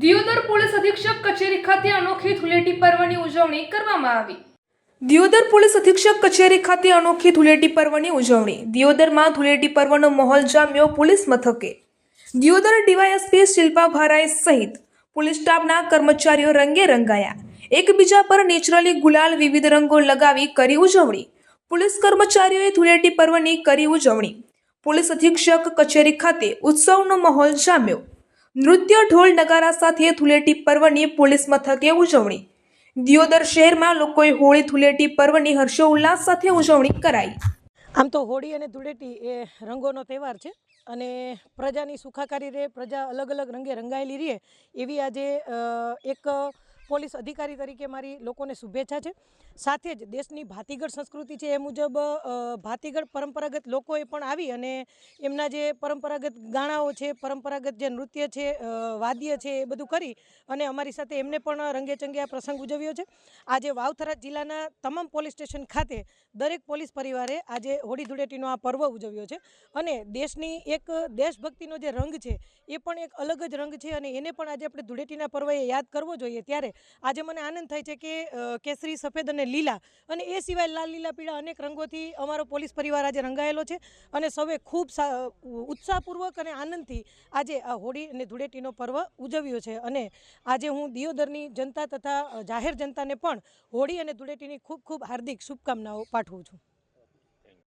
Deodar police અધિક્ષક કચેરી ખાતે અનોખી ધૂળેટી પર્વની ઉજવણી કરવામાં આવી। દિયોદર પોલીસ અધિક્ષક કચેરી ખાતે અનોખી ધૂળેટી પર્વની ઉજવણી। દિયોદરમાં ધૂળેટી પર્વનો માહોલ જામ્યો પોલીસ મથકે। દિયોદર ડીવાયએસપી શિલ્પા ભારાઈ સહિત પોલીસ સ્ટાફના કર્મચારીઓ રંગે રંગાયા। એકબીજા પર નેચરલી ગુલાલ વિવિધ રંગો લગાવી કરી ઉજવણી। પોલીસ કર્મચારીઓએ ધૂળેટી પર્વની કરી ઉજવણી। પોલીસ અધિક્ષક કચેરી ખાતે ઉત્સવનો માહોલ જામ્યો। નૃત્ય ઢોલ નગારા સાથે ધૂળેટી પર્વની પોલીસ મથકે ઉજવણી। દિયોદર શહેરમાં લોકોએ હોળી ધૂળેટી પર્વની હર્ષોલ્લાસ સાથે ઉજવણી કરાઈ। આમ તો હોળી અને ધૂળેટી એ રંગોનો તહેવાર છે અને પ્રજાની સુખાકારી રહે, પ્રજા અલગ અલગ રંગે રંગાયેલી રહે એવી આજે એક પોલીસ અધિકારી તરીકે મારી લોકોને શુભેચ્છા છે। સાથે જ દેશની ભાતીગળ સંસ્કૃતિ છે એ મુજબ ભાતીગળ પરંપરાગત લોકોએ પણ આવી અને એમના જે પરંપરાગત ગાણાઓ છે, પરંપરાગત જે નૃત્ય છે, વાદ્ય છે એ બધું કરી અને અમારી સાથે એમને પણ રંગેચંગે આ પ્રસંગ ઉજવ્યો છે। આજે વાવથરા જિલ્લાના તમામ પોલીસ સ્ટેશન ખાતે દરેક પોલીસ પરિવારે આજે હોળી ધૂળેટીનો આ પર્વ ઉજવ્યો છે અને દેશની એક દેશભક્તિનો જે રંગ છે એ પણ એક અલગ જ રંગ છે અને એને પણ આજે આપણે ધૂળેટીના પર્વએ યાદ કરવો જોઈએ। ત્યારે આજે મને આનંદ થાય છે કે કેસરી, સફેદ અને લીલા અને એ સિવાય લાલ, લીલા, પીળા અનેક રંગોથી અમારો પોલીસ પરિવાર આજે રંગાયેલો છે અને સૌએ ખૂબ ઉત્સાહપૂર્વક અને આનંદથી આજે આ હોળી અને ધૂળેટીનો પર્વ ઉજવ્યો છે। અને આજે હું દિયોદરની જનતા તથા જાહેર જનતાને પણ હોળી અને ધૂળેટીની ખૂબ ખૂબ હાર્દિક શુભકામનાઓ પાઠવું છું।